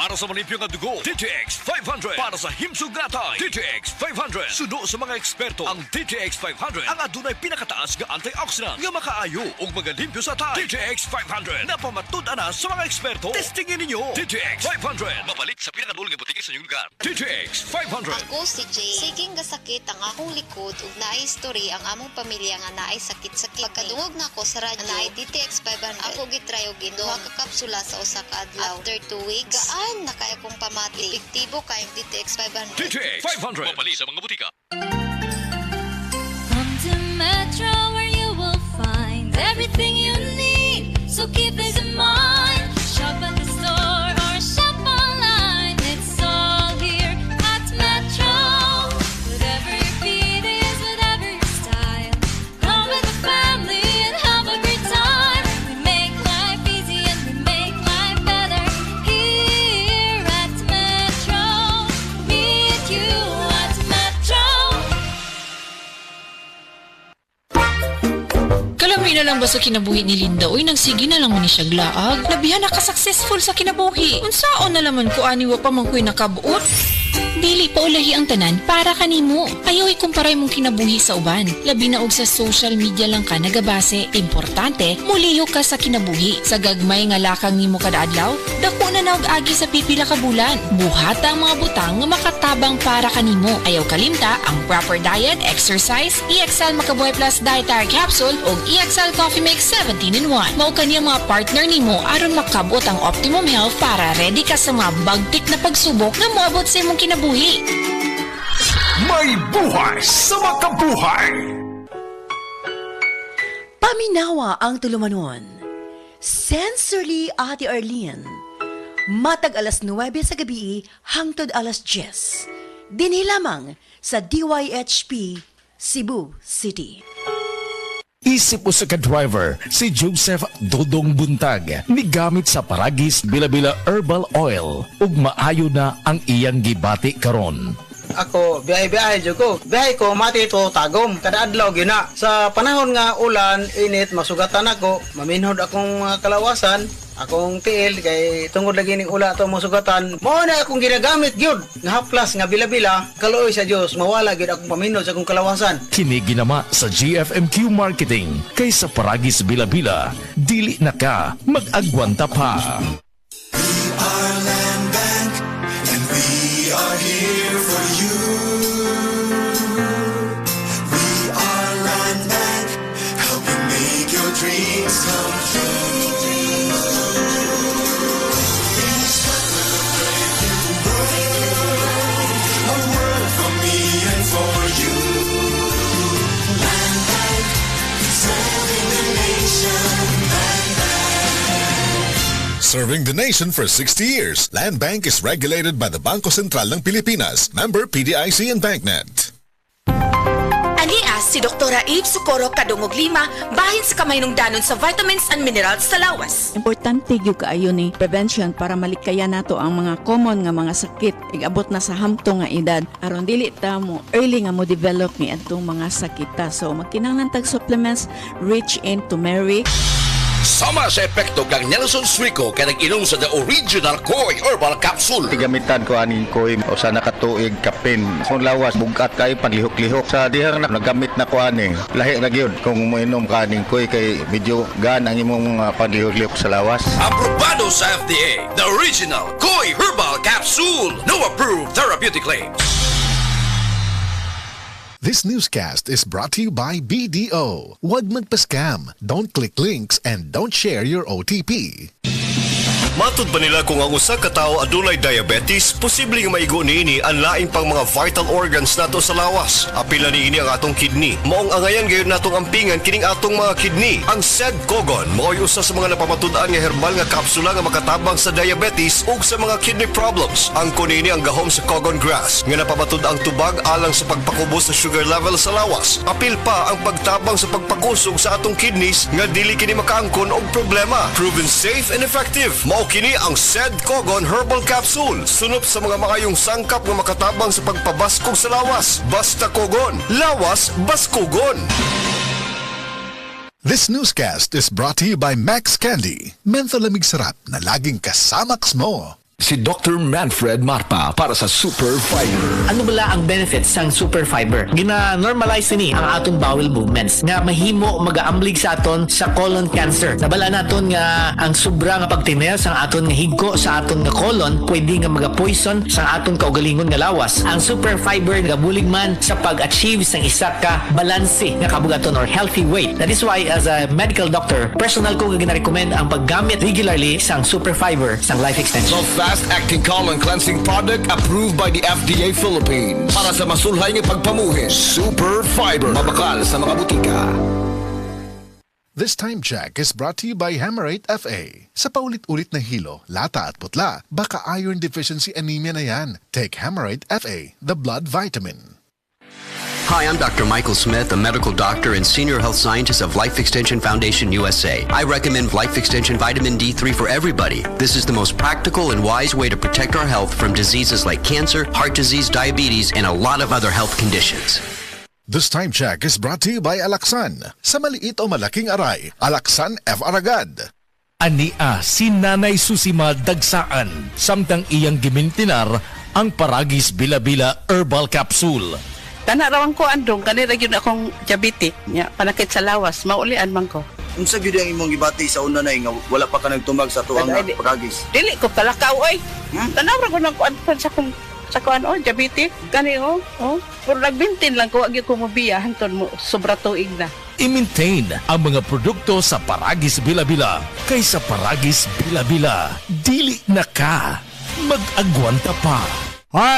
Para sa malimpyo nga dugo, DTX 500. Para sa himsog natay, DTX 500. Sudo sa mga eksperto, ang DTX 500 ang adunay pinakataas nga antioxidant nga makaayo ug magalimpyo sa tay. DTX 500 napamatud-an na sa mga eksperto. Testingin ninyo. DTX 500. Mabalit sa pinakadulong nga butiki sa inyong lugar. DTX 500. Ako si Jay. Siging gasakit ang akong likod ug naay history ang among pamilya nga naay sakit-sakit. Pagkadungog na ako sa radyo, naay DTX 500. Ako gitry og duha ka kapsula sa usa ka adlaw. After 2 weeks, gaan na kay akong pamati. Epektibo kayong DTX 500. DTX 500. Mabalit sa mga butika. Come to Metro where you will find everything you need. So keep this in mind. Shop at the store or shop online. It's all here at Metro. Whatever your beat is, whatever your style. Come with the family and have a great time. We make life easy and we make life better here at Metro. Meet you at Metro. Kalami na lang ba sa kinabuhi ni Linda? Uy, nagsigi na lang mo ni siya glaag. Labihan na ka-successful sa kinabuhi. Unsaon na laman ko aniwa pa man ko'y nakabuot. Dili pa ulahi ang tanan para kanimo. Ayaw ikumparay mong kinabuhi sa uban. Labi na og sa social media lang ka nagabase. Importante, muliyo ka sa kinabuhi. Sa gagmay nga lakang nimo kada adlaw, dako na naog agi sa pipila ka bulan. Buhata ang mga butang nga makatabang para kanimo. Ayaw kalimta ang proper diet, exercise, EXL Makabuhay Plus Dietary Capsule ug EXL Coffee Mix 17-in-1. Mao kaniya mga partner nimo aron makabot ang optimum health para ready ka sa mga bagtik na pagsubok na moabot sa imong kinabuhi. May buhay sa makabuhay! Paminawa ang tulumanon. Sensorily Ate Arlene. Matag alas 9 sa gabi hangtod alas 10. Dinhi lamang sa DYHP Cebu City. Isip po sa ka-driver, si Joseph Dodong Buntag, migamit sa Paragis Bila-Bila Herbal Oil, ug maayo na ang iyang gibati karon. Ako, biyahe-biyahe dyan ko. Biyahe ko, mati ito, tagom. Kada adlaw, gina. Sa panahon nga ulan, init, masugatan ako. Maminhod akong kalawasan. Akong tiil, kay tungod lagi ning ula ito masugatan. Mao na akong ginagamit, gyud. Nga haplas, nga bila-bila. Kaluoy sa Diyos, mawala gyud akong paminhod sa akong kalawasan. Kini ginama sa GFMQ Marketing. Kay sa Paragis Bila-Bila, dili na ka mag-agwanta pa. Here for you. We are Land Bank, helping make your dreams come true. A world for me and for you. Land Bank, serving the nation. Land Bank. Serving the nation for 60 years, Land Bank is regulated by the Bangko Sentral ng Pilipinas, member PDIC and BancNet. Anias si Dr. Abe Socorro Kadungog Lima bahin sa kamay nung danon sa vitamins and minerals sa lawas. Importante gyud kaayo ni prevention para malikaya nato ang mga common nga mga sakit igabot na sa hamtong nga edad aron dili ta mo early nga mo develop ni adtong mga sakita. So magkinahanglan tag supplements rich in turmeric. Sama sa epekto kang Nelson Suico kaya nag-inom sa the original Koi Herbal Capsule. Gamitan ko aning Koi o sa nakatuig kapin. Kung lawas, bugat kayo panlihok-lihok. Sa dihang na nagamit na ko aning. Lahi na yun kung mainom ka aning Koi kay medyo gan ang imong panlihok-lihok sa lawas. Aprobado sa FDA, the original Koi Herbal Capsule. No approved therapeutic claims. This newscast is brought to you by BDO. Huwag magpa-scam. Don't click links and don't share your OTP. Matud ba nila kung ang usa ka tawo adunay diabetes, posible nga maigo niini ang laing pang mga vital organs nato sa lawas. Apila niini ang atong kidney. Maong angayan gayon natong ampingan kining atong mga kidney. Ang SED-COGON mao'y usa sa mga napamatud-an nga herbal nga kapsula nga makatabang sa diabetes ug sa mga kidney problems. Ang kunini ang gahom sa Cogon grass nga napamatud ang tubag alang sa pagpakubos sa sugar level sa lawas. Apil pa ang pagtabang sa pagpakusog sa atong kidneys nga dili kini makaangkon og problema. Proven safe and effective. Kini ang SED-COGON Herbal Capsule. Sunop sa mga makayong sangkap nga makatabang sa pagpabaskog sa lawas. Basta Cogon. Lawas, Baskogon. This newscast is brought to you by Max Candy. Mentholamig sarap na laging kasamax mo. Si Dr. Manfred Marpa para sa Super Fiber. Ano bala ang benefits sang Super Fiber? Gina-normalize ni ang aton bowel movements nga mahimo magaamblig sa aton sa colon cancer. Nabala naton nga ang sobra nga pagtinel sa aton nga higko sa aton nga colon pwede nga maga-poison sa aton kaugalingon nga lawas. Ang Super Fiber gabulig man sa pag-achieve sang isa ka balanse nga kabugaton or healthy weight. That is why as a medical doctor, personal ko nga gina-recommend ang paggamit regularly sang Super Fiber sang life extension. Fast-acting colon cleansing product approved by the FDA Philippines. Para sa masulhay ng pagpamuhin, Super Fiber. Mabakal sa mga butika. This time check is brought to you by Hammerite FA. Sa paulit-ulit na hilo, lata at putla, baka iron deficiency anemia na yan. Take Hammerite FA, the blood vitamin. Hi, I'm Dr. Michael Smith, a medical doctor and senior health scientist of Life Extension Foundation USA. I recommend Life Extension Vitamin D3 for everybody. This is the most practical and wise way to protect our health from diseases like cancer, heart disease, diabetes, and a lot of other health conditions. This time check is brought to you by Alaxan. Sa maliit o malaking aray, Alaxan F. Aragad. Ania si Nanay Susima Dagsaan, samtang iyang gimintinar ang Paragis Bila-Bila Herbal Capsule. Kana rawang ko andong kanira gyud akong diabetic nya panakit sa lawas maulian man ko. Unsa gyud ang imong gibati sa una na nga wala pa ka nagtumag sa tuang Paragis? Dili ko kalakaw oy. Tanaw ra ko nang kuan sa kuan diabetic kani pero nagbintin lang ko agi ko mobiya hanton mo sobra tuig na. I-maintain ang mga produkto sa Paragis Bila-Bila kaysa Paragis Bila-Bila. Dili na ka. Mag-agwanta pa. Hi!